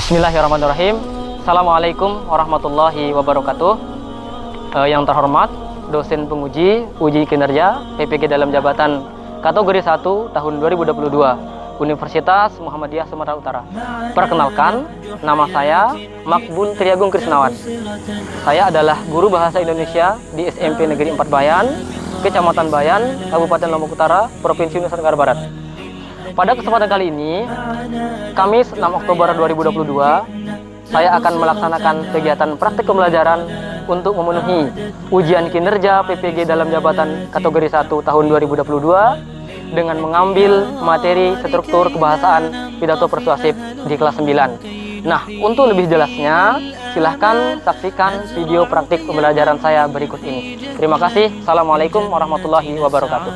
Bismillahirrahmanirrahim. Assalamualaikum warahmatullahi wabarakatuh. Yang terhormat dosen penguji uji kinerja PPG dalam jabatan kategori 1 tahun 2022 Universitas Muhammadiyah Sumatera Utara. Perkenalkan, nama saya Makbul Triagung Krisnawan. Saya adalah guru bahasa Indonesia di SMP Negeri 4 Bayan, Kecamatan Bayan, Kabupaten Lombok Utara, Provinsi Nusa Tenggara Barat. Pada kesempatan kali ini, Kamis 6 Oktober 2022, saya akan melaksanakan kegiatan praktik pembelajaran untuk memenuhi ujian kinerja PPG dalam jabatan kategori 1 tahun 2022 dengan mengambil materi struktur kebahasaan pidato persuasif di kelas 9. Nah, untuk lebih jelasnya, silahkan saksikan video praktik pembelajaran saya berikut ini. Terima kasih. Assalamualaikum warahmatullahi wabarakatuh.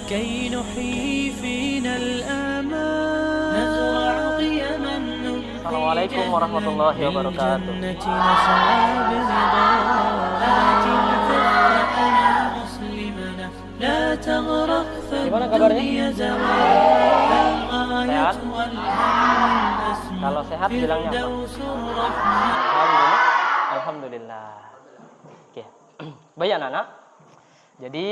كي نحيي فينا الآمال نزرع قيما Assalamualaikum warahmatullahi wabarakatuh. نسعى برضا آتنا تفرحنا مسلمنا لا تغرق Gimana kabarnya? فالدنيا زوال Sehat? الغاية والهم أسمى Kalau sehat bilangnya apa? فردوس الرحمن Alhamdulillah. Alhamdulillah. Oke. Baik anak-anak. Jadi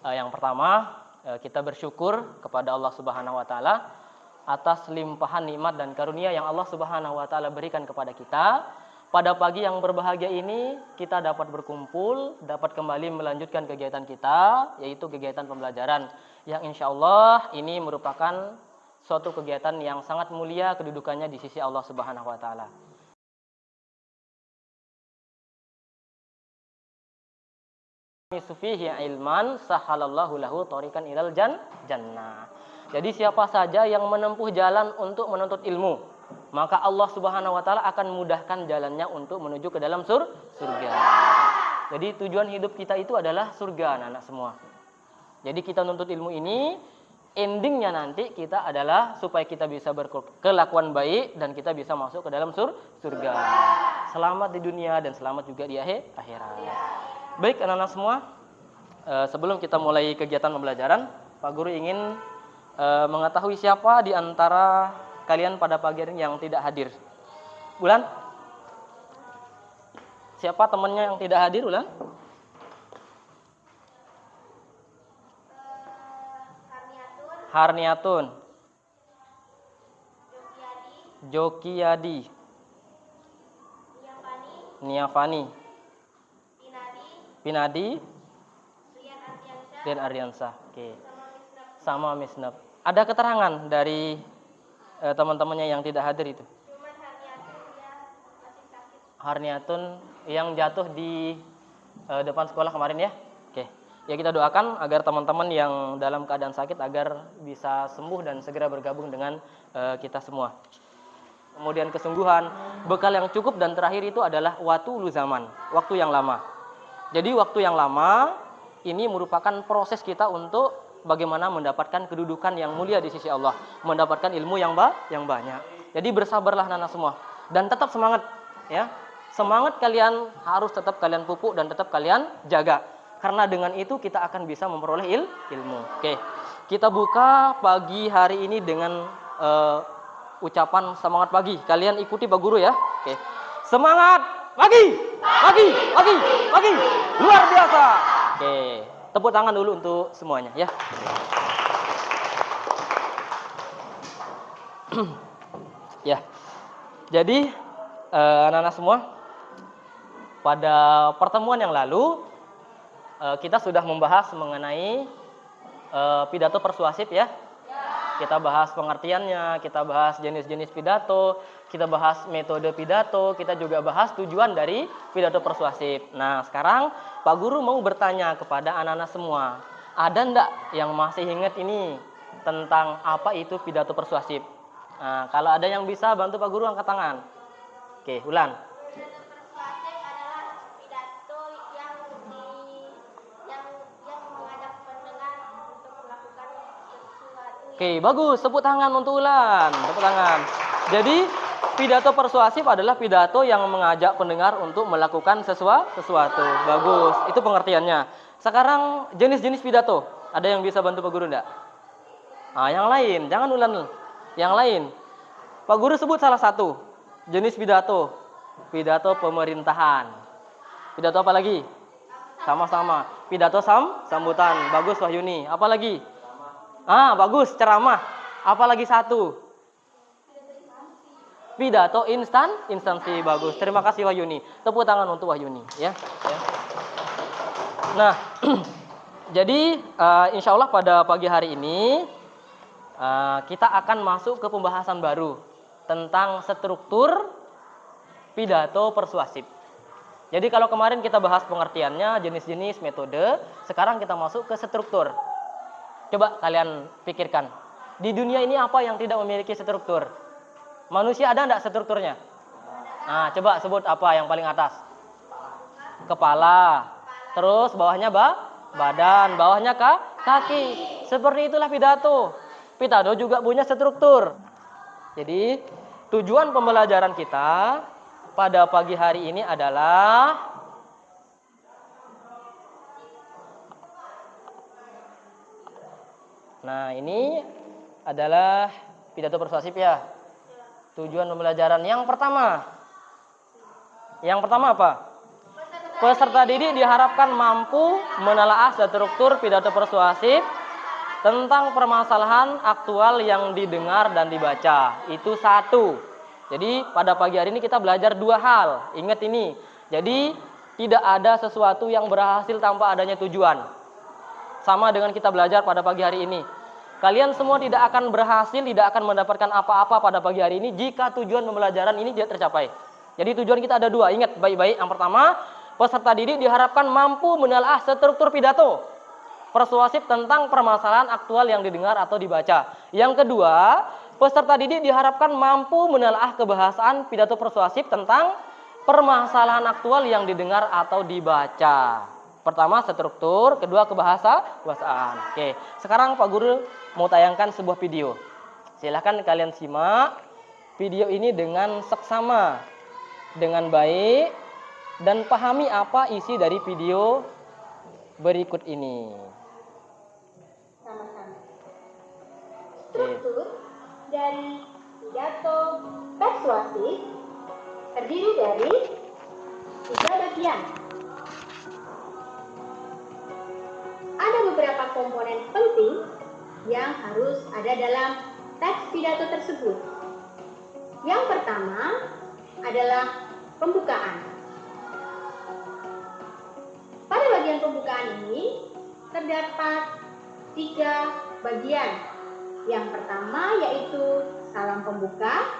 yang pertama, kita bersyukur kepada Allah Subhanahu wa taala atas limpahan nikmat dan karunia yang Allah Subhanahu wa taala berikan kepada kita. Pada pagi yang berbahagia ini, kita dapat berkumpul, dapat kembali melanjutkan kegiatan kita, yaitu kegiatan pembelajaran yang insya Allah ini merupakan suatu kegiatan yang sangat mulia kedudukannya di sisi Allah Subhanahu wa taala. Sufihi ilman sahalallahu lahu tariqan ilal jannah. Jadi siapa saja yang menempuh jalan untuk menuntut ilmu, maka Allah Subhanahu wa taala akan mudahkan jalannya untuk menuju ke dalam surga. Jadi tujuan hidup kita itu adalah surga, anak-anak semua. Jadi kita menuntut ilmu ini endingnya nanti kita adalah supaya kita bisa berkelakuan baik dan kita bisa masuk ke dalam surga. Selamat di dunia dan selamat juga di akhirat. Baik anak-anak semua, sebelum kita mulai kegiatan pembelajaran, Pak Guru ingin mengetahui siapa di antara kalian pada pagi ini yang tidak hadir. Ulan? Siapa temannya yang tidak hadir, Ulan? Harniatun. Jokiyadi. Niafani. Pinadi dan Aryansa. Oke. Sama Misnab. Ada keterangan dari teman-temannya yang tidak hadir itu? Harniatun yang jatuh di depan sekolah kemarin ya. Oke. Ya kita doakan agar teman-teman yang dalam keadaan sakit agar bisa sembuh dan segera bergabung dengan kita semua. Kemudian kesungguhan, bekal yang cukup dan terakhir itu adalah watulu zaman, waktu yang lama. Jadi waktu yang lama ini merupakan proses kita untuk bagaimana mendapatkan kedudukan yang mulia di sisi Allah, mendapatkan ilmu yang banyak. Jadi bersabarlah anak semua dan tetap semangat ya. Semangat kalian harus tetap kalian pupuk dan tetap kalian jaga. Karena dengan itu kita akan bisa memperoleh ilmu. Oke. Kita buka pagi hari ini dengan ucapan semangat pagi. Kalian ikuti Pak Guru ya. Oke. Semangat pagi, pagi, pagi, pagi, luar biasa. Oke, tepuk tangan dulu untuk semuanya ya. Ya, jadi anak-anak semua, pada pertemuan yang lalu kita sudah membahas mengenai pidato persuasif ya. Kita bahas pengertiannya, kita bahas jenis-jenis pidato, kita bahas metode pidato, kita juga bahas tujuan dari pidato persuasif. Nah, sekarang Pak Guru mau bertanya kepada anak-anak semua, ada enggak yang masih ingat ini tentang apa itu pidato persuasif? Nah, kalau ada yang bisa bantu Pak Guru angkat tangan. Oke, Ulan. Oke, bagus. Tepuk tangan untuk Ulan. Tepuk tangan. Jadi, pidato persuasif adalah pidato yang mengajak pendengar untuk melakukan sesuatu. Bagus. Itu pengertiannya. Sekarang jenis-jenis pidato. Ada yang bisa bantu Pak Guru enggak? Nah, yang lain, jangan ulang. Yang lain. Pak Guru sebut salah satu jenis pidato. Pidato pemerintahan. Pidato apa lagi? Sama-sama. Pidato sambutan. Bagus Wahyuni. Apa lagi? Bagus, ceramah. Apa lagi satu? Pidato instansi. Bagus. Terima kasih Wahyuni. Tepuk tangan untuk Wahyuni, ya. Nah, jadi insya Allah pada pagi hari ini kita akan masuk ke pembahasan baru tentang struktur pidato persuasif. Jadi kalau kemarin kita bahas pengertiannya, jenis-jenis, metode, sekarang kita masuk ke struktur. Coba kalian pikirkan, di dunia ini apa yang tidak memiliki struktur? Manusia ada enggak strukturnya? Nah, coba sebut apa yang paling atas? Kepala. Terus bawahnya badan, bawahnya kaki. Seperti itulah pidato. Pidato juga punya struktur. Jadi, tujuan pembelajaran kita pada pagi hari ini adalah ini adalah pidato persuasif ya. Tujuan pembelajaran yang pertama apa? Peserta didik diharapkan mampu menelaah struktur pidato persuasif tentang permasalahan aktual yang didengar dan dibaca. Itu satu. Jadi pada pagi hari ini kita belajar dua hal. Ingat ini. Jadi tidak ada sesuatu yang berhasil tanpa adanya tujuan. Sama dengan kita belajar pada pagi hari ini. Kalian semua tidak akan berhasil, tidak akan mendapatkan apa-apa pada pagi hari ini jika tujuan pembelajaran ini tidak tercapai. Jadi tujuan kita ada dua. Ingat baik-baik. Yang pertama, peserta didik diharapkan mampu menelaah struktur pidato persuasif tentang permasalahan aktual yang didengar atau dibaca. Yang kedua, peserta didik diharapkan mampu menelaah kebahasaan pidato persuasif tentang permasalahan aktual yang didengar atau dibaca. Pertama struktur, kedua kebahasaan. Oke, sekarang Pak Guru mau tayangkan sebuah video. Silahkan kalian simak video ini dengan seksama, dengan baik, dan pahami apa isi dari video berikut ini. Sama-sama. Struktur dari pidato persuasif terdiri dari 3 bagian. Ada beberapa komponen penting yang harus ada dalam teks pidato tersebut. Yang pertama adalah pembukaan. Pada bagian pembukaan ini terdapat 3 bagian. Yang pertama yaitu salam pembuka.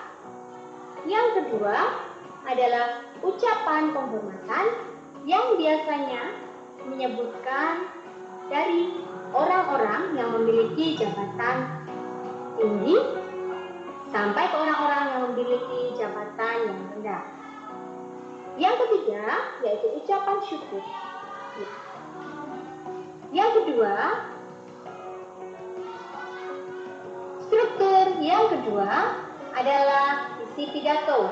Yang kedua adalah ucapan penghormatan yang biasanya menyebutkan dari orang-orang yang memiliki jabatan tinggi sampai ke orang-orang yang memiliki jabatan yang rendah. Yang ketiga yaitu ucapan syukur. Yang kedua, struktur yang kedua adalah isi pidato.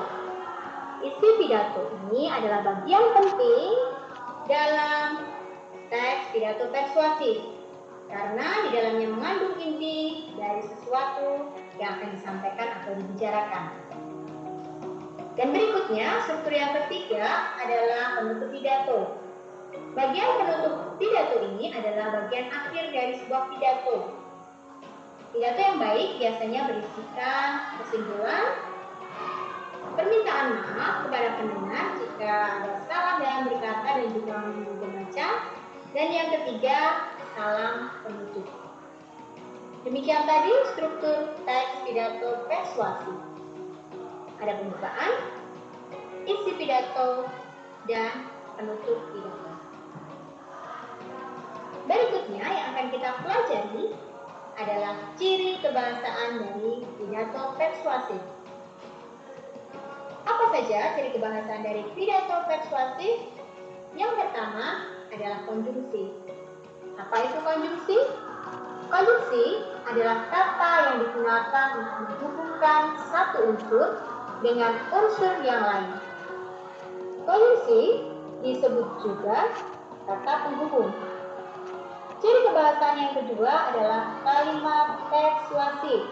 Isi pidato ini adalah bagian penting dalam teks pidato persuasif karena di dalamnya mengandung inti dari sesuatu yang akan disampaikan atau dibicarakan. Dan berikutnya, struktur yang ketiga adalah penutup pidato. Bagian penutup pidato ini adalah bagian akhir dari sebuah pidato. Pidato yang baik biasanya berisikan kesimpulan, permintaan maaf kepada pendengar jika ada salah dalam berkata dan juga membaca, dan yang ketiga, salam penutup. Demikian tadi struktur teks pidato persuasif. Ada pembukaan, isi pidato, dan penutup pidato. Berikutnya yang akan kita pelajari adalah ciri kebahasaan dari pidato persuasif. Apa saja ciri kebahasaan dari pidato persuasif? Yang pertama adalah konjungsi. Apa itu konjungsi? Konjungsi adalah kata yang digunakan untuk menghubungkan satu unsur dengan unsur yang lain. Konjungsi disebut juga kata penghubung. Ciri pembahasan yang kedua adalah kalimat persuasif.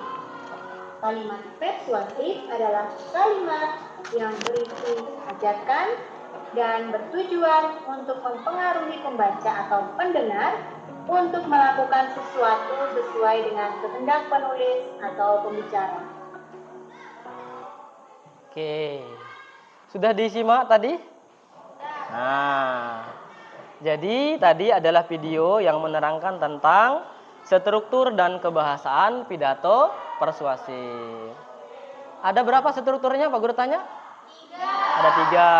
Kalimat persuasif adalah kalimat yang berisi ajakan dan bertujuan untuk mempengaruhi pembaca atau pendengar untuk melakukan sesuatu sesuai dengan kehendak penulis atau pembicara. Oke. Sudah disimak tadi? Nah, jadi tadi adalah video yang menerangkan tentang struktur dan kebahasaan pidato persuasif. Ada berapa strukturnya, Pak Guru tanya? 3. Ada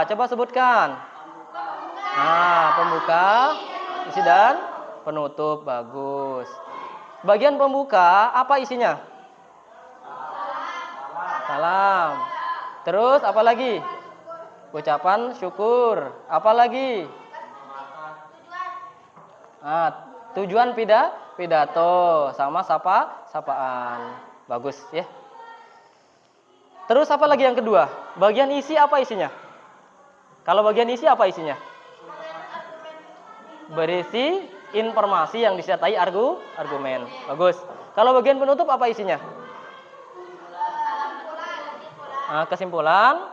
3. Coba sebutkan. Pembuka, isi dan penutup. Bagus. Bagian pembuka apa isinya? Salam. Terus apa lagi? Ucapan syukur. Apa lagi? Tujuan pidato sama sapaan. Bagus ya. Terus apa lagi yang kedua? Bagian isi apa isinya? Kalau bagian isi apa isinya? Berisi informasi yang disertai argumen. Bagus. Kalau bagian penutup apa isinya? Kesimpulan.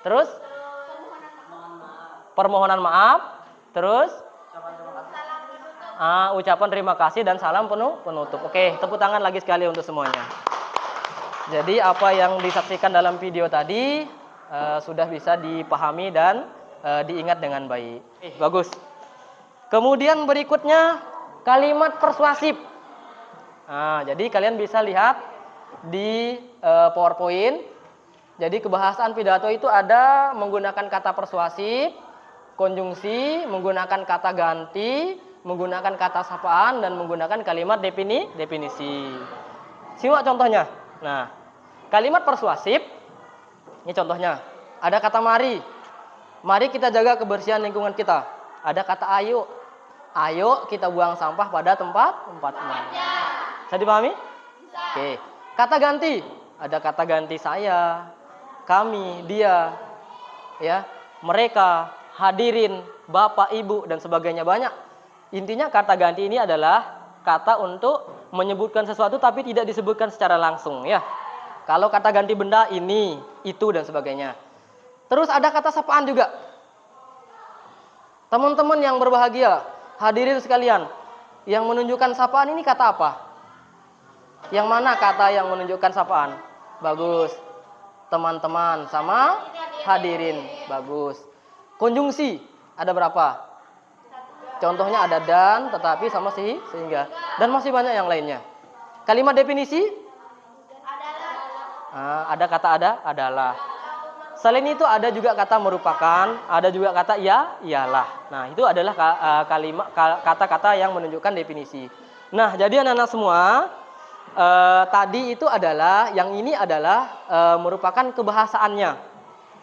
Terus? Permohonan maaf. Terus? Ucapan terima kasih dan salam penutup. Oke, tepuk tangan lagi sekali untuk semuanya. Jadi apa yang disaksikan dalam video tadi sudah bisa dipahami dan diingat dengan baik. Bagus. Kemudian berikutnya kalimat persuasif. Jadi kalian bisa lihat di PowerPoint. Jadi kebahasaan pidato itu ada menggunakan kata persuasif, konjungsi, menggunakan kata ganti, menggunakan kata sapaan, dan menggunakan kalimat definisi. Simak contohnya. Nah, kalimat persuasif, ini contohnya. Ada kata mari. Mari kita jaga kebersihan lingkungan kita. Ada kata ayo. Ayo kita buang sampah pada tempatnya. Bisa dipahami? Oke. Kata ganti. Ada kata ganti saya, kami, dia, ya, mereka, hadirin, bapak, ibu, dan sebagainya, banyak. Intinya kata ganti ini adalah kata untuk menyebutkan sesuatu tapi tidak disebutkan secara langsung, ya. Kalau kata ganti benda ini, itu, dan sebagainya. Terus ada kata sapaan juga. Teman-teman yang berbahagia, hadirin sekalian, yang menunjukkan sapaan ini kata apa? Yang mana kata yang menunjukkan sapaan? Bagus. Teman-teman sama hadirin. Bagus. Konjungsi ada berapa? Contohnya ada dan, tetapi, sama sehingga, dan masih banyak yang lainnya. Kalimat definisi? Ada kata adalah. Selain itu ada juga kata merupakan, ada juga kata iyalah. Nah, itu adalah kalimat kata-kata yang menunjukkan definisi. Nah, jadi anak-anak semua, tadi itu adalah, yang ini adalah merupakan kebahasaannya.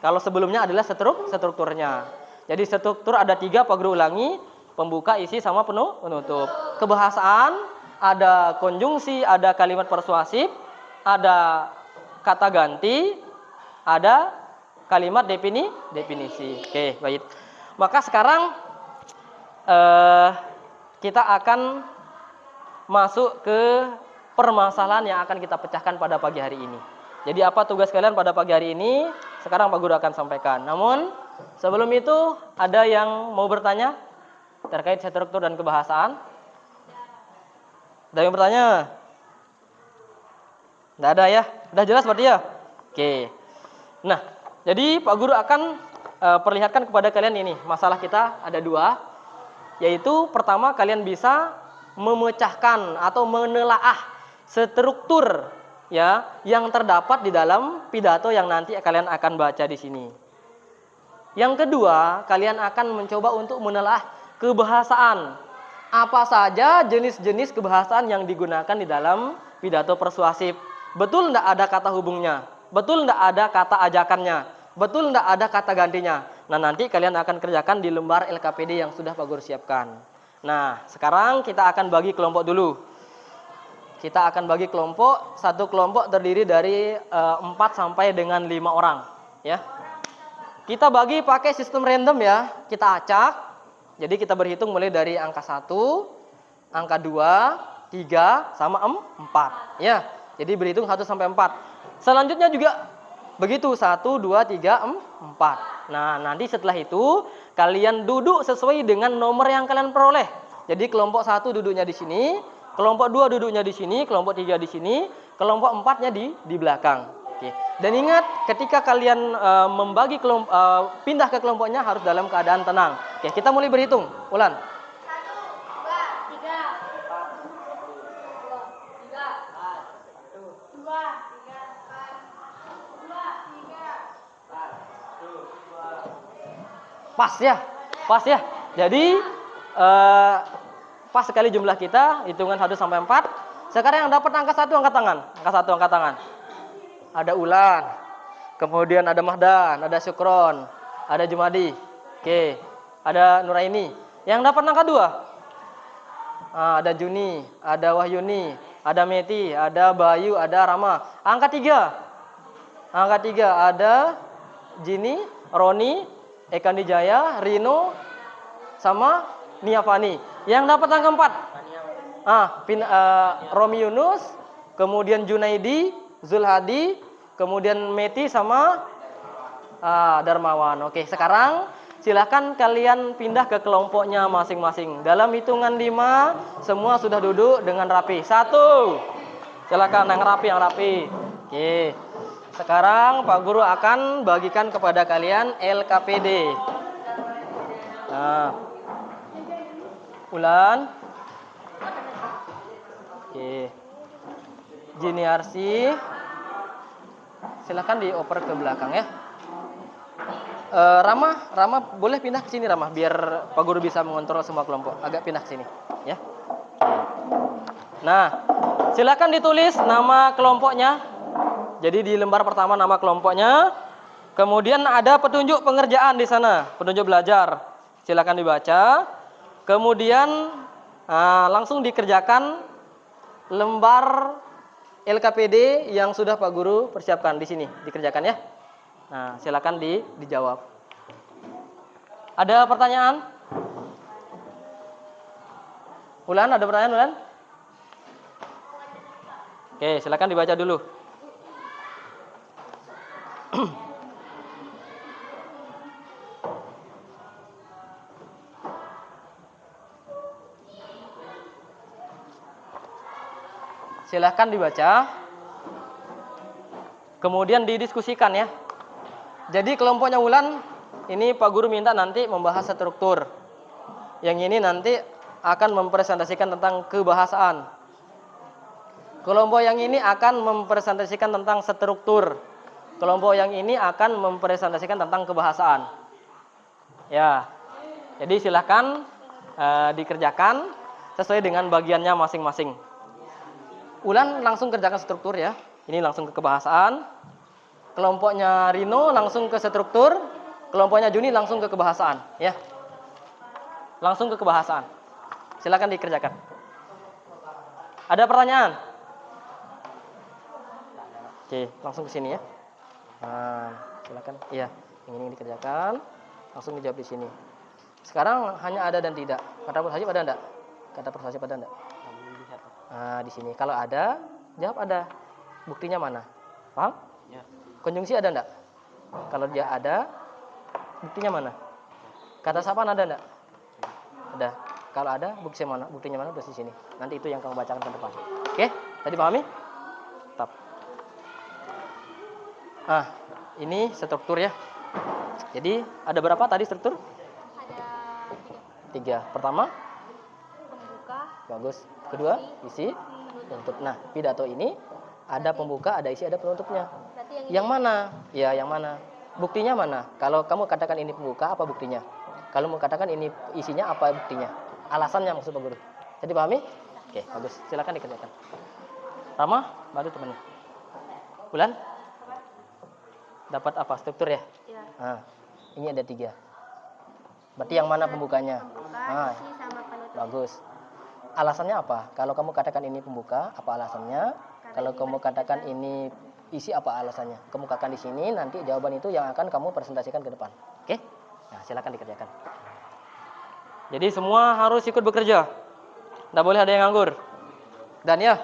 Kalau sebelumnya adalah strukturnya. Jadi struktur ada 3, Pak Guru ulangi. Pembuka, isi, sama penutup. Kebahasaan ada konjungsi, ada kalimat persuasif, ada kata ganti, ada kalimat definisi. Oke, baik. Maka sekarang kita akan masuk ke permasalahan yang akan kita pecahkan pada pagi hari ini. Jadi apa tugas kalian pada pagi hari ini? Sekarang Pak Guru akan sampaikan. Namun sebelum itu ada yang mau bertanya terkait struktur dan kebahasaan? Ada yang bertanya? Tidak ada ya? Sudah jelas berarti ya? Oke. Nah, jadi Pak Guru akan perlihatkan kepada kalian ini. Masalah kita ada 2. Yaitu pertama, kalian bisa memecahkan atau menelaah struktur, ya, yang terdapat di dalam pidato yang nanti kalian akan baca di sini. Yang kedua, kalian akan mencoba untuk menelaah kebahasaan. Apa saja jenis-jenis kebahasaan yang digunakan di dalam pidato persuasif. Betul tidak ada kata hubungnya? Betul tidak ada kata ajakannya? Betul tidak ada kata gantinya? Nah, nanti kalian akan kerjakan di lembar LKPD yang sudah Pak Guru siapkan. Nah, sekarang kita akan bagi kelompok dulu. Kita akan bagi kelompok. Satu kelompok terdiri dari 4 sampai dengan 5 orang, ya. Kita bagi pakai sistem random, ya. Kita acak. Jadi kita berhitung mulai dari angka 1, angka 2, 3, sama 4. Ya, jadi berhitung 1 sampai 4. Selanjutnya juga begitu, 1, 2, 3, 4. Nah, nanti setelah itu kalian duduk sesuai dengan nomor yang kalian peroleh. Jadi kelompok 1 duduknya di sini, kelompok 2 duduknya di sini, kelompok 3 di sini, kelompok 4-nya di belakang. Oke. Dan ingat, ketika kalian pindah ke kelompoknya harus dalam keadaan tenang. Oke, kita mulai berhitung. Ulan. 1, 2, 3, 2, 3, 2, 3. Pas ya. Jadi pas sekali jumlah kita, hitungan 1 sampai 4. Sekarang yang dapat angka 1 angkat tangan. Angka 1 angkat tangan. Ada Ulan, kemudian ada Mahdan, ada Syukron, ada Jumadi. Oke, ada Nuraini. Yang dapat angka 2. Ada Juni, ada Wahyuni, ada Meti, ada Bayu, ada Rama. Angka 3. Angka 3 ada Jini, Roni, Eka Nijaya, Rino, sama Niafani. Yang dapat angka 4. Romi Yunus, kemudian Junaidi, Zulhadi, kemudian Meti, sama Darmawan. Oke, sekarang silahkan kalian pindah ke kelompoknya masing-masing. Dalam hitungan 5, semua sudah duduk dengan rapi. 1. Silakan yang rapi. Oke. Sekarang Pak Guru akan bagikan kepada kalian LKPD. Nah, Ulan. Oke. Jiniarsi. Silakan dioper ke belakang ya. Rama boleh pindah ke sini Rama, biar Pak Guru bisa mengontrol semua kelompok. Agak pindah ke sini, ya. Nah, silakan ditulis nama kelompoknya. Jadi di lembar pertama nama kelompoknya. Kemudian ada petunjuk pengerjaan di sana, petunjuk belajar. Silakan dibaca. Kemudian langsung dikerjakan lembar LKPD yang sudah Pak Guru persiapkan di sini, dikerjakan ya. Nah, silakan dijawab. Ada pertanyaan? Ulan, ada pertanyaan Ulan? Oke, silakan dibaca dulu. Silahkan dibaca, kemudian didiskusikan ya. Jadi kelompoknya Ulan, ini Pak Guru minta nanti membahas struktur. Yang ini nanti akan mempresentasikan tentang kebahasaan. Kelompok yang ini akan mempresentasikan tentang struktur. Kelompok yang ini akan mempresentasikan tentang kebahasaan. Ya, jadi silahkan dikerjakan sesuai dengan bagiannya masing-masing. Ulan langsung kerjakan struktur ya. Ini langsung ke kebahasaan. Kelompoknya Rino langsung ke struktur. Kelompoknya Juni langsung ke kebahasaan ya. Langsung ke kebahasaan. Silakan dikerjakan. Ada pertanyaan? Oke, langsung ke sini ya. Nah, silakan. Iya, ini dikerjakan. Langsung dijawab di sini. Sekarang hanya ada dan tidak. Kata persuasif ada enggak? Kata persuasif ada enggak? Nah, di sini kalau ada, jawab ada. Buktinya mana? Paham? Ya. Konjungsi ada enggak? Kalau dia ada, buktinya mana? Kata sapaan ada enggak? Ada. Kalau ada, buktinya mana? Buktinya mana? Udah di sini. Nanti itu yang kamu bacakan ke depan. Oke? Tadi pahami? Tetap. Ini struktur ya. Jadi ada berapa tadi struktur? Ada 3. Pertama? pembuka, Bagus. Kedua, isi, penutup. Nah, pidato ini ada pembuka, ada isi, ada penutupnya. berarti Yang mana? Ya, yang mana? Buktinya mana? Kalau kamu katakan ini pembuka, apa buktinya? Kalau mau katakan ini isinya, apa buktinya? Alasannya maksud Pak Guru. Jadi pahami? Oke, bagus. Silakan dikerjakan. Rama, baru temannya. Bulan? Dapat apa? Struktur ya? Iya. Nah, ini ada 3. Berarti yang mana pembukanya? Pembuka, isi, sama penutup. Bagus. Alasannya apa? Kalau kamu katakan ini pembuka, apa alasannya? Kalau kamu katakan ini isi, apa alasannya? Kemukakan di sini, nanti jawaban itu yang akan kamu presentasikan ke depan. Oke? Nah, silakan dikerjakan. Jadi semua harus ikut bekerja. Nggak boleh ada yang nganggur. Dan ya,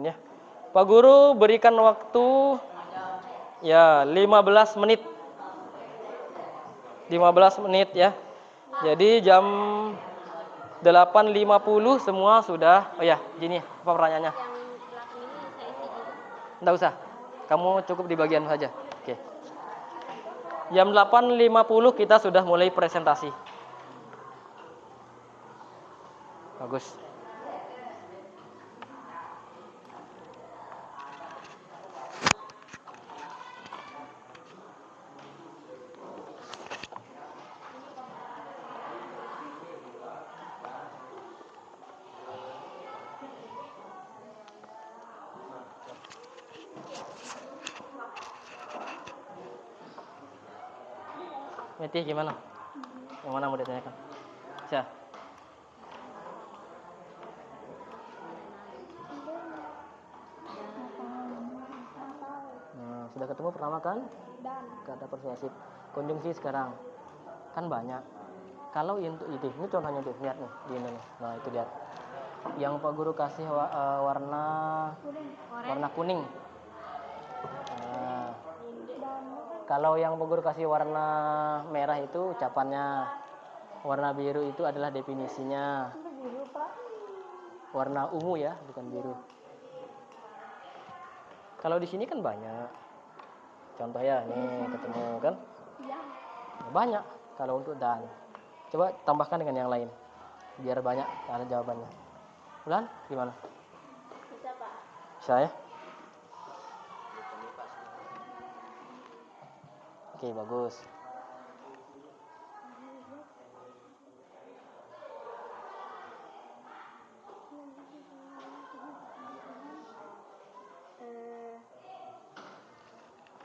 ya. Pak Guru berikan waktu ya 15 menit. 15 menit ya. Jadi jam 8.50 semua sudah. Oh ya, gini apa pertanyaannya? Yang belakang ini saya isi juga. Nggak usah. Kamu cukup di bagian saja. Oke. Jam 8.50 kita sudah mulai presentasi. Bagus. Meti gimana? Yang mana mau ditanyakan? Bisa. Nah, sudah ketemu pertama kan? Kata persuasif. Konjungsi sekarang kan banyak. Kalau untuk ini contohnya tuh, lihat nih di ini nih. Nah itu lihat. Yang Pak Guru kasih warna kuning. Nah, kalau yang Pak Guru kasih warna merah itu ucapannya, warna biru itu adalah definisinya. Warna ungu ya, bukan biru. Kalau di sini kan banyak. Contoh ya, nih ketemu kan? Banyak. Kalau untuk dan, coba tambahkan dengan yang lain, biar banyak ada jawabannya. Bulan, gimana? Bisa, Pak. Bisa ya? Oke, bagus.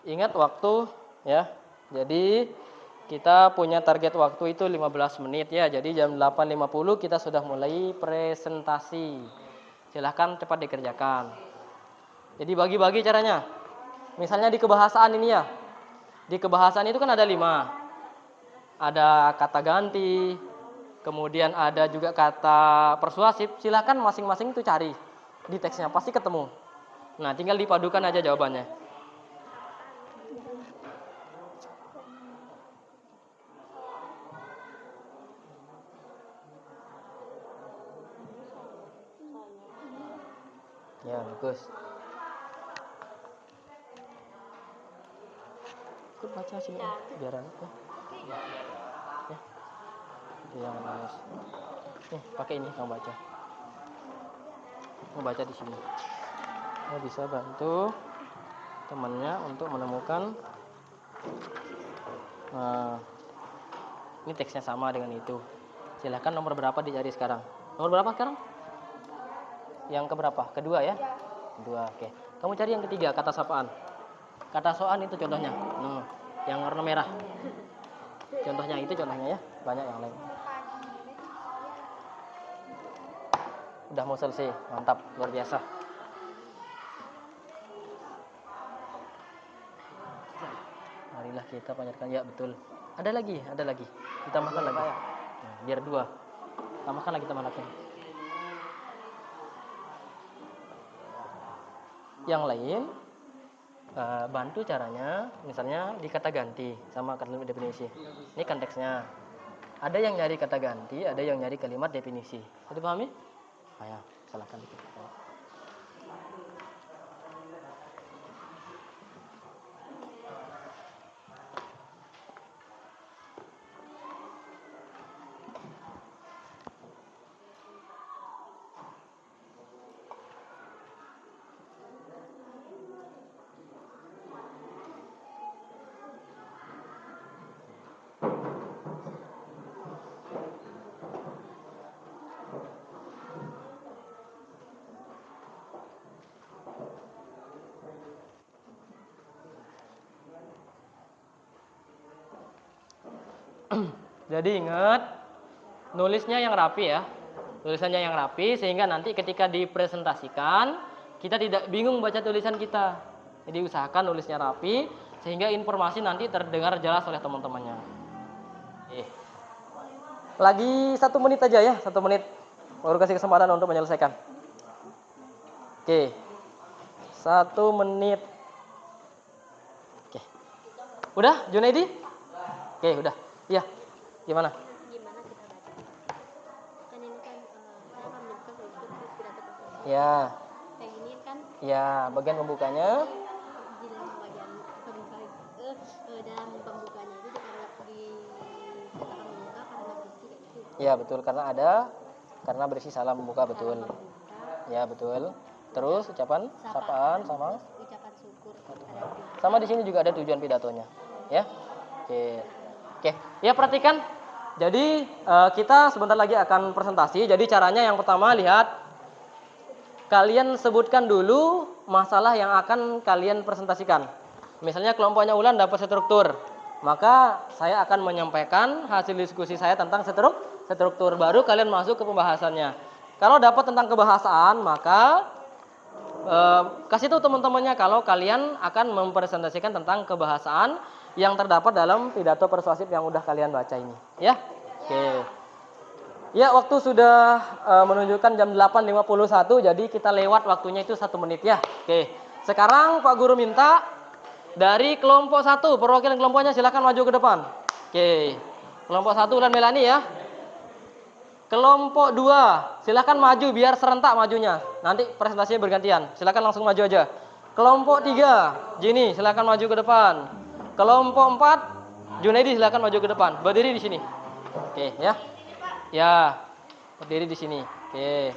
Ingat waktu ya. Jadi kita punya target waktu itu 15 menit ya. Jadi jam 8.50 kita sudah mulai presentasi. Silahkan cepat dikerjakan. Jadi bagi-bagi caranya. Misalnya di kebahasaan ini ya. Di kebahasaan itu kan ada 5. Ada kata ganti, kemudian ada juga kata persuasif. Silahkan masing-masing itu cari di teksnya, pasti ketemu. Nah, tinggal dipadukan aja jawabannya. Ya, bagus. Ikut baca sini, biar ya. Ya. Itu yang bagus. Nih, pakai ini kamu baca. Kamu baca di sini. Kamu bisa bantu temannya untuk menemukan. Nah, ini teksnya sama dengan itu. Silahkan nomor berapa dicari sekarang. Nomor berapa sekarang? Yang keberapa? Kedua ya? Kedua, oke. Kamu cari yang ketiga, kata sapaan. Kata soan itu contohnya. Yang warna merah. Contohnya itu contohnya ya. Banyak yang lain. Udah mau selesai. Mantap, luar biasa. Marilah kita panjatkan. Ya, betul. Ada lagi. Ditambahkan lagi. Nah, biar 2. Tambahkan lagi, tambah lagi. Yang lain bantu caranya, misalnya di kata ganti sama kalimat definisi. Ini konteksnya. Ada yang nyari kata ganti, ada yang nyari kalimat definisi. Sudah pahami? Ayo, silakan. Jadi ingat, nulisnya yang rapi ya. Tulisannya yang rapi sehingga nanti ketika dipresentasikan kita tidak bingung baca tulisan kita. Jadi usahakan nulisnya rapi sehingga informasi nanti terdengar jelas oleh teman-temannya. Lagi 1 menit aja ya, 1 menit. Baru kasih kesempatan untuk menyelesaikan. Oke. 1 menit. Oke. Udah, Junaidi? Oke, udah. Iya. Gimana? Gimana kita baca? Kan ini kan saya akan menunjukkan struktur pidato persuasif. Ya. Kayak gini kan Ya, bagian pembukanya. di dalam bagian pembuka dalam pembukanya itu dikatakan membuka karena berisi kayak gitu. Ya, betul karena berisi salam pembuka, betul. Salam pembuka, Ya, betul. Terus ucapan sapaan sama terus ucapan syukur kepada Tuhan. sama di sini juga ada tujuan pidatonya. Ya. Oke. Oke, ya perhatikan. Jadi kita sebentar lagi akan presentasi. Jadi caranya yang pertama lihat, kalian sebutkan dulu masalah yang akan kalian presentasikan. Misalnya kelompoknya Ulan dapat struktur, maka saya akan menyampaikan hasil diskusi saya tentang struktur. Baru kalian masuk ke pembahasannya. Kalau dapat tentang kebahasaan, maka kasih tahu teman-temannya kalau kalian akan mempresentasikan tentang kebahasaan yang terdapat dalam pidato persuasif yang udah kalian baca ini, ya. Oke. Ya, waktu sudah menunjukkan jam 8.51, jadi kita lewat waktunya itu 1 menit ya. Oke. Sekarang Pak Guru minta dari kelompok 1, perwakilan kelompoknya silakan maju ke depan. Oke. Kelompok 1 Ulan Melani ya. Kelompok 2, silakan maju biar serentak majunya. Nanti presentasinya bergantian. Silakan langsung maju aja. Kelompok 3, Jini silakan maju ke depan. Kelompok 4, Junaidi silakan maju ke depan. Berdiri di sini. Oke, ya. Ya. Berdiri di sini. Oke.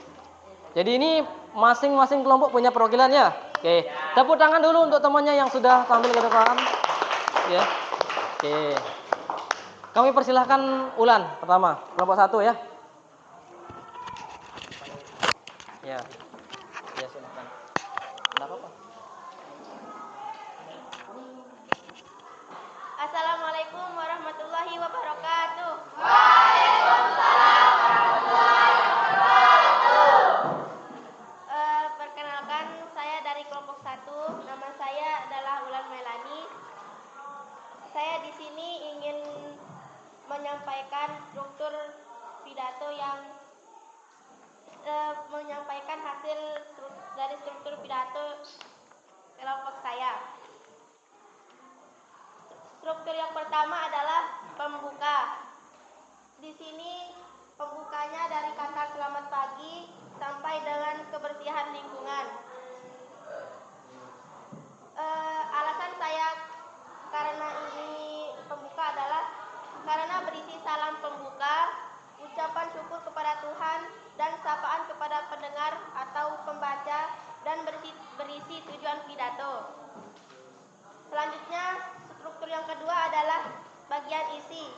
Jadi ini masing-masing kelompok punya perwakilan ya. Oke. Tepuk tangan dulu untuk temannya yang sudah tampil ke depan. Ya. Oke. Kami persilahkan Ulan pertama, kelompok 1 ya. Ya. Ya, silakan. Enggak apa-apa. Assalamualaikum warahmatullahi wabarakatuh. Perkenalkan, saya dari kelompok 1. Nama saya adalah Ulan Melani. Saya di sini ingin menyampaikan struktur pidato yang menyampaikan hasil dari struktur pidato kelompok saya. Struktur yang pertama adalah pembuka. Di sini pembukanya dari kata selamat pagi sampai dengan kebersihan lingkungan. Alasan saya karena ini pembuka adalah karena berisi salam pembuka, ucapan syukur kepada Tuhan, dan sapaan kepada pendengar atau pembaca, dan berisi tujuan pidato. Selanjutnya, struktur yang kedua adalah bagian isi.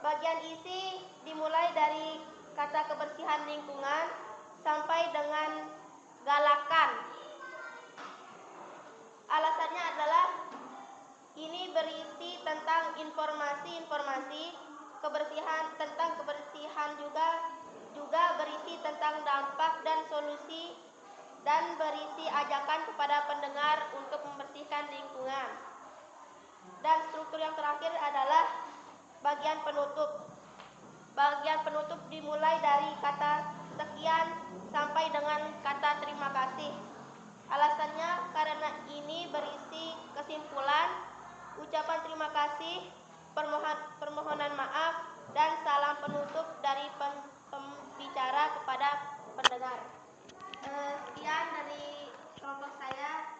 Bagian isi dimulai dari kata kebersihan lingkungan sampai dengan galakan. Alasannya adalah ini berisi tentang informasi kebersihan, tentang kebersihan juga berisi tentang dampak dan solusi, dan berisi ajakan kepada pendengar untuk membersihkan lingkungan. Dan struktur yang terakhir adalah bagian penutup. Bagian penutup dimulai dari kata sekian sampai dengan kata terima kasih. Alasannya karena ini berisi kesimpulan, ucapan terima kasih, permohonan maaf, dan salam penutup dari pembicara kepada pendengar. Sekian dari kelompok saya.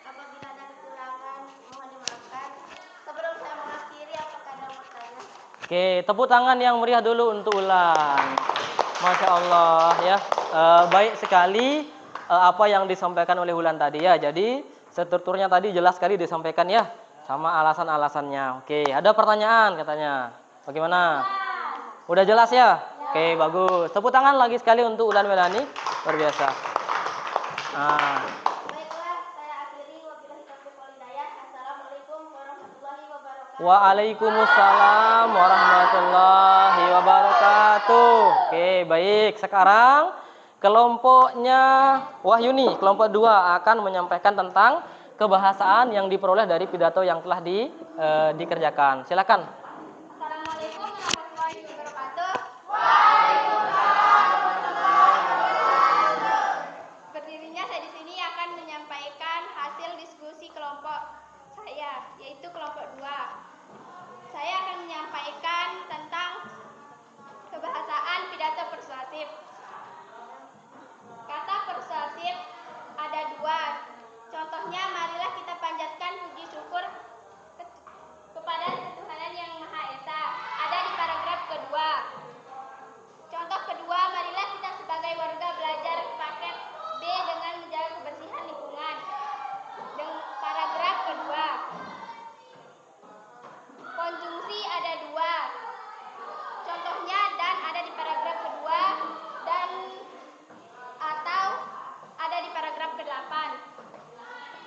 Apabila ada kekurangan, mohon dimaafkan. Sebelum saya mengakhiri, apakah ada yang bertanya? Oke, tepuk tangan yang meriah dulu untuk Ulan. Masya Allah ya. Baik sekali apa yang disampaikan oleh Ulan tadi ya. Jadi strukturnya tadi jelas sekali disampaikan ya, sama alasan-alasannya. Oke, ada pertanyaan katanya. Bagaimana? Udah jelas ya? Oke, bagus. Tepuk tangan lagi sekali untuk Ulan Melani. Luar biasa. Nah. Baiklah, saya akhiri. Wabillahi taufiq wal hidayah. Assalamualaikum warahmatullahi wabarakatuh. Waalaikumsalam warahmatullahi wabarakatuh. Oke, baik. Sekarang kelompoknya Wahyuni, kelompok 2 akan menyampaikan tentang kebahasaan yang diperoleh dari pidato yang telah dikerjakan. Silakan. Assalamualaikum warahmatullahi wabarakatuh. Berdirinya saya di sini akan menyampaikan hasil diskusi kelompok saya, yaitu kelompok 2. Saya akan menyampaikan tentang kebahasaan pidato persuasif. Kata persuasif ada 2. Contohnya, marilah kita panjatkan puji syukur kepada Tuhan yang Maha Esa. Ada di paragraf kedua. Contoh kedua, marilah kita sebagai warga belajar paket B dengan menjaga kebersihan lingkungan. Dengan paragraf kedua. Konjungsi ada 2. Contohnya dan ada di paragraf kedua dan atau ada di paragraf ke-8.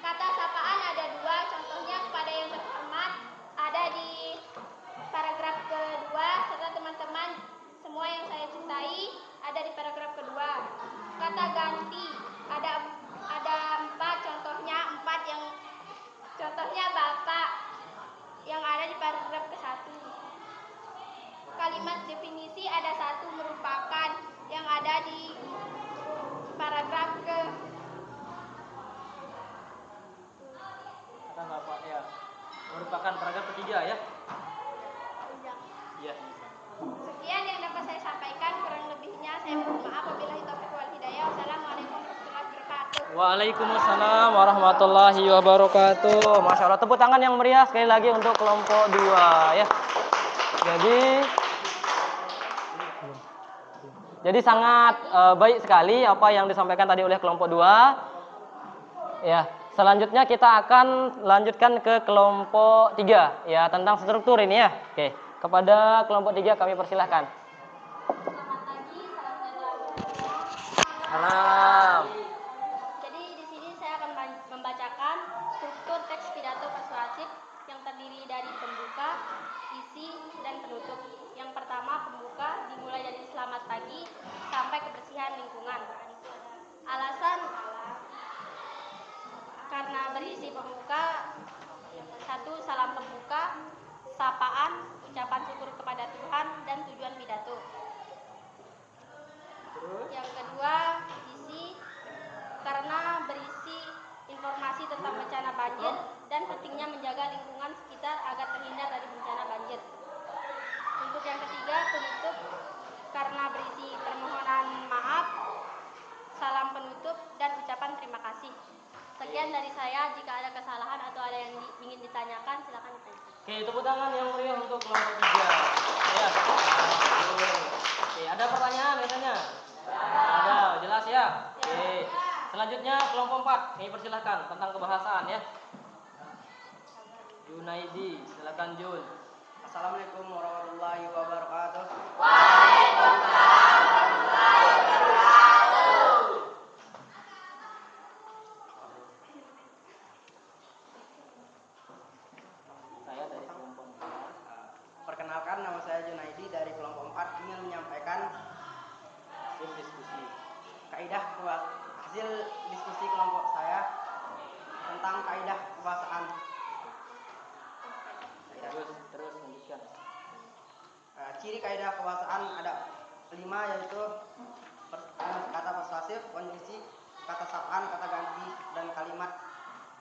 Kata sapaan ada 2. Contohnya kepada yang terhormat ada di paragraf kedua serta teman-teman semua yang saya cintai ada di paragraf kedua. Kata ganti ada 4. Contohnya 4 yang contohnya bapak yang ada di paragraf ke-1. Kalimat definisi ada 1 merupakan yang ada di paragraf ke Kata Bapak ya. Merupakan paragraf ketiga ya. Iya. Sekian yang dapat saya sampaikan, kurang lebihnya saya mohon maaf. Wabillahi taufiq wal hidayah. Wassalamualaikum warahmatullahi wabarakatuh. Waalaikumsalam warahmatullahi wabarakatuh. Masya Allah, tepuk tangan yang meriah sekali lagi untuk kelompok 2 ya. Jadi sangat baik sekali apa yang disampaikan tadi oleh kelompok 2. Ya, selanjutnya kita akan lanjutkan ke kelompok 3 ya, tentang struktur ini ya. Oke, kepada kelompok 3 kami persilahkan. Selamat pagi, salam sejahtera. Salam. Jadi di sini saya akan membacakan struktur teks pidato persuasif yang terdiri dari pembuka, isi, dan penutup. Yang pertama, pembuka dimulai dari selamat pagi sampai kebersihan lingkungan. Alasan karena berisi pembuka: 1. Salam pembuka, sapaan, ucapan syukur kepada Tuhan, dan tujuan pidato. Yang kedua, isi karena berisi informasi tentang bencana banjir dan pentingnya menjaga lingkungan sekitar agar terhindar dari bencana banjir. Untuk yang ketiga, penutup karena berisi permohonan maaf, salam penutup, dan ucapan terima kasih. Sekian dari saya. Jika ada kesalahan atau ada yang ingin ditanyakan, silakan ditanyakan. Oke, tepuk tangan yang meriah untuk kelompok 3. Ya. Oke, ada pertanyaan katanya? Ada, jelas ya? Oke. Selanjutnya kelompok 4. Kami persilahkan tentang kebahasaan ya. Junaidi, silakan Jun. Assalamualaikum warahmatullahi wabarakatuh. Saya dari kelompok 4. Perkenalkan, nama saya Junaidi dari kelompok 4, ingin menyampaikan Hasil diskusi. hasil diskusi kelompok saya tentang kaidah kebahasaan. Terus lanjutkan. Ciri kaidah kebahasaan ada 5, yaitu kata persuasif, konjungsi, kata sapaan, kata ganti, dan kalimat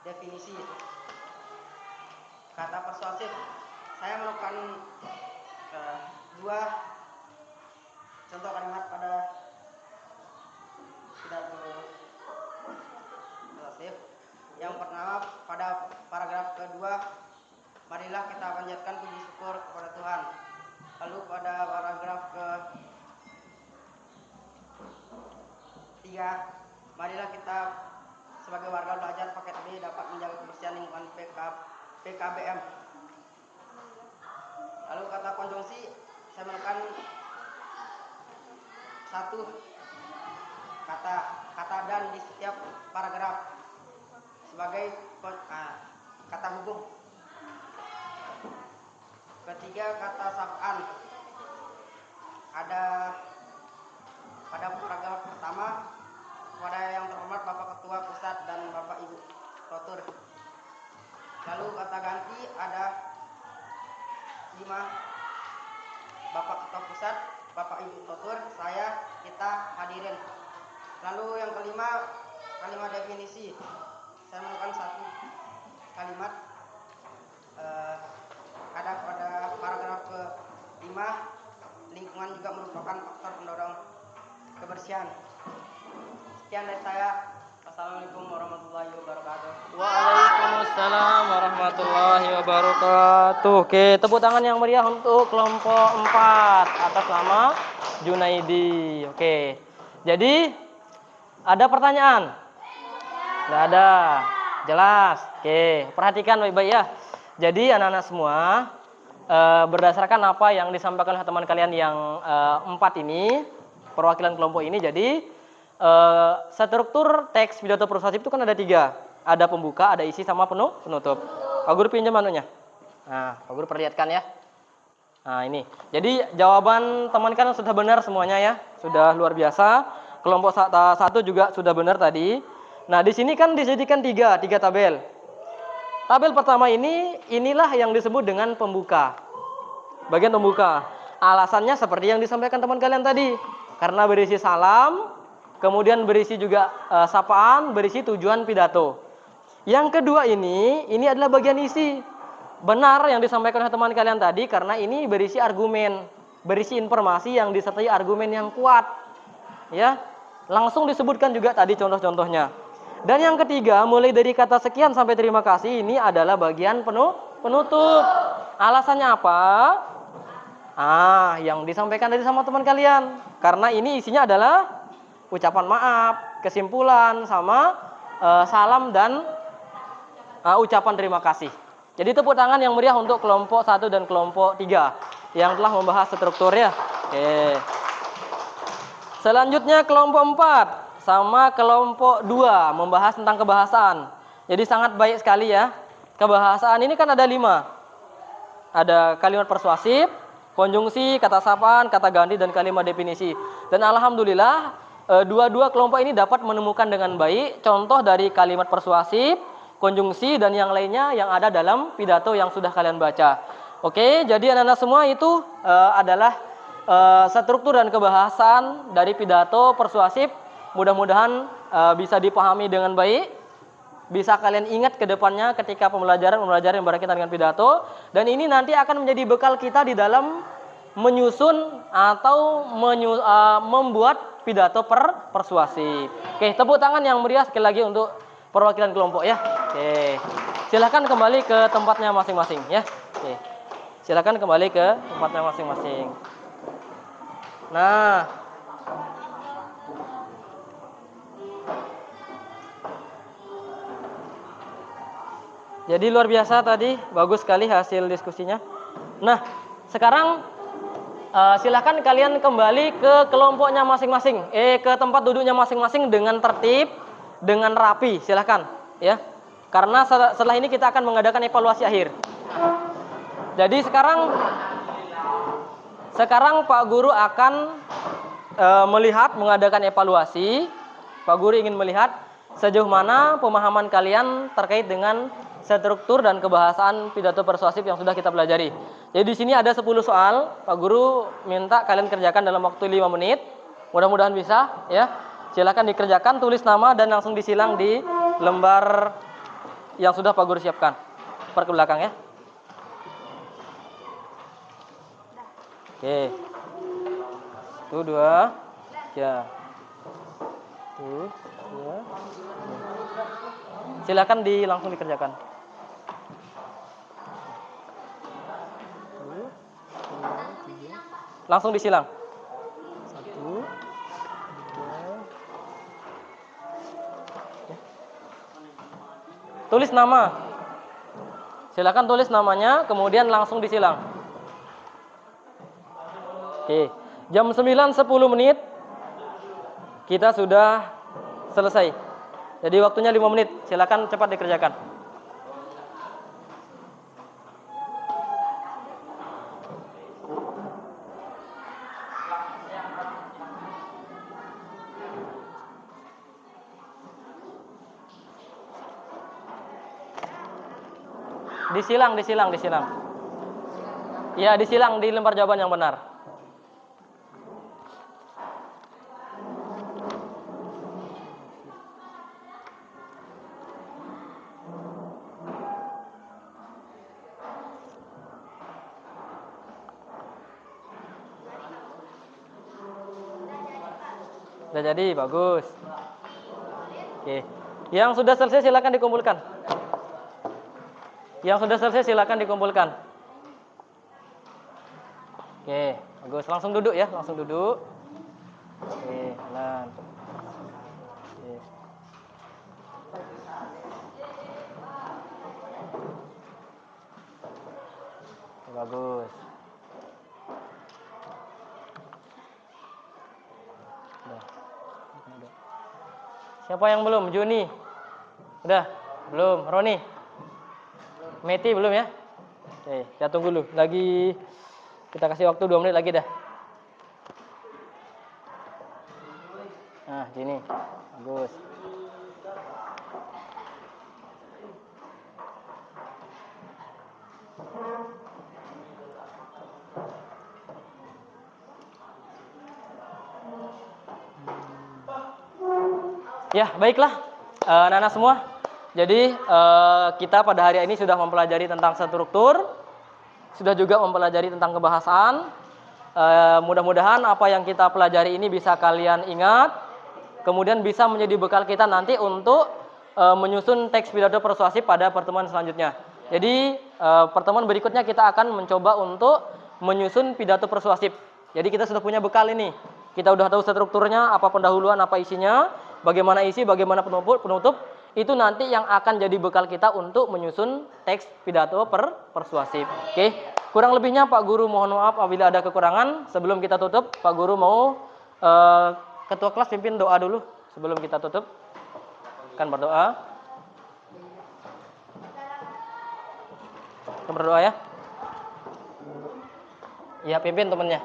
definisi. Kata persuasif, saya melakukan 2 contoh kalimat pada pidato persuasif. Yang pertama, pada paragraf kedua, marilah kita panjatkan puji syukur kepada Tuhan. Lalu pada paragraf ke-3, marilah kita sebagai warga belajar paket B dapat menjaga kebersihan lingkungan PKBM. Lalu kata konjungsi, saya melakukan 1 kata dan di setiap paragraf sebagai kata hubung. Ketiga, kata sapaan ada pada paragraf pertama kepada yang terhormat Bapak Ketua Pusat dan Bapak Ibu Protur. Lalu kata ganti ada 5 Bapak Ketua Pusat, Bapak Ibu Protur, saya, kita hadirin. Lalu yang kelima kalimat definisi. Saya menemukan 1 kalimat ada pada paragraf ke-5, lingkungan juga merupakan faktor pendorong kebersihan. Sekian dari saya. Assalamualaikum warahmatullahi wabarakatuh. Waalaikumsalam warahmatullahi wabarakatuh. Oke, tepuk tangan yang meriah untuk kelompok 4 atas nama Junaidi. Oke. Jadi ada pertanyaan? Nggak ada. Jelas. Oke, perhatikan baik-baik ya. Jadi anak-anak semua, berdasarkan apa yang disampaikan oleh teman kalian yang 4 ini, perwakilan kelompok ini, jadi struktur teks pidato persuasif itu kan ada 3. Ada pembuka, ada isi, sama penutup. Pak Guru pinjam anunya. Nah, Pak Guru perlihatkan ya. Nah, ini. Jadi jawaban teman kalian sudah benar semuanya ya. Sudah luar biasa. Kelompok 1 juga sudah benar tadi. Nah, di sini kan disediakan 3 tabel. Tabel pertama inilah yang disebut dengan pembuka. Bagian pembuka. Alasannya seperti yang disampaikan teman kalian tadi. Karena berisi salam, kemudian berisi juga sapaan, berisi tujuan pidato. Yang kedua ini adalah bagian isi. Benar yang disampaikan oleh teman kalian tadi, karena ini berisi argumen, berisi informasi yang disertai argumen yang kuat. Ya, langsung disebutkan juga tadi contoh-contohnya. Dan yang ketiga, mulai dari kata sekian sampai terima kasih, ini adalah bagian penutup. Alasannya apa? Yang disampaikan tadi sama teman kalian. Karena ini isinya adalah ucapan maaf, kesimpulan, sama salam dan ucapan terima kasih. Jadi tepuk tangan yang meriah untuk kelompok 1 dan kelompok 3 yang telah membahas strukturnya. Oke. Selanjutnya kelompok 4 sama kelompok 2 membahas tentang kebahasaan. Jadi sangat baik sekali ya. Kebahasaan ini kan ada 5. Ada kalimat persuasif, konjungsi, kata sapaan, kata ganti, dan kalimat definisi. Dan alhamdulillah dua-dua kelompok ini dapat menemukan dengan baik contoh dari kalimat persuasif, konjungsi, dan yang lainnya yang ada dalam pidato yang sudah kalian baca. Oke, jadi anak-anak semua itu adalah struktur dan kebahasan dari pidato persuasif. Mudah-mudahan bisa dipahami dengan baik, bisa kalian ingat ke depannya ketika pembelajaran yang berkaitan dengan pidato. Dan ini nanti akan menjadi bekal kita di dalam menyusun atau membuat pidato persuasif. Oke, tepuk tangan yang meriah sekali lagi untuk perwakilan kelompok ya. Oke, silahkan kembali ke tempatnya masing-masing ya. Oke, silahkan kembali ke tempatnya masing-masing. Nah, jadi luar biasa tadi, bagus sekali hasil diskusinya. Nah, sekarang silahkan kalian kembali ke kelompoknya masing-masing, ke tempat duduknya masing-masing dengan tertib, dengan rapi, silahkan ya. Karena setelah ini kita akan mengadakan evaluasi akhir. Jadi sekarang Pak Guru akan mengadakan evaluasi. Pak Guru ingin melihat sejauh mana pemahaman kalian terkait dengan struktur dan kebahasaan pidato persuasif yang sudah kita pelajari. Jadi di sini ada 10 soal. Pak Guru minta kalian kerjakan dalam waktu 5 menit. Mudah-mudahan bisa ya. Silakan dikerjakan, tulis nama dan langsung disilang di lembar yang sudah Pak Guru siapkan. Ke belakang ya. Oke. 1, 2, 3. 1, 2. Silakan langsung dikerjakan. Langsung disilang. 1, 2. Tulis nama. Silakan tulis namanya, kemudian langsung disilang. Oke, jam 9.10 menit kita sudah selesai. Jadi waktunya 5 menit. Silakan cepat dikerjakan. Disilang. Ya, disilang di lembar jawaban yang benar. Sudah jadi, bagus. Oke. Yang sudah selesai silakan dikumpulkan. Oke, bagus. Langsung duduk ya, Oke, kanan. Oke. Bagus. Udah. Siapa yang belum? Juni. Udah? Belum. Roni. Meti belum ya? Oke, kita tunggu dulu. Lagi kita kasih waktu 2 menit lagi dah. Nah, sini. Bagus. Ya, baiklah anak-anak semua. Jadi kita pada hari ini sudah mempelajari tentang struktur, sudah juga mempelajari tentang kebahasaan. Mudah-mudahan apa yang kita pelajari ini bisa kalian ingat, kemudian bisa menjadi bekal kita nanti untuk menyusun teks pidato persuasif pada pertemuan selanjutnya. Jadi pertemuan berikutnya kita akan mencoba untuk menyusun pidato persuasif. Jadi kita sudah punya bekal ini. Kita udah tahu strukturnya, apa pendahuluan, apa isinya, bagaimana isi, bagaimana penutup. Itu nanti yang akan jadi bekal kita untuk menyusun teks pidato persuasif. Oke, kurang lebihnya Pak Guru mohon maaf apabila ada kekurangan. Sebelum kita tutup, Pak Guru mau ketua kelas pimpin doa dulu sebelum kita tutup. Kan berdoa. Kita berdoa ya. Ya, pimpin temannya.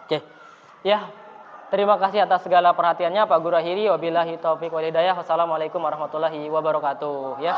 Oke. Ya. Terima kasih atas segala perhatiannya Pak Guru akhiri. Wabillahi taufiq wal hidayah. Wassalamualaikum warahmatullahi wabarakatuh ya.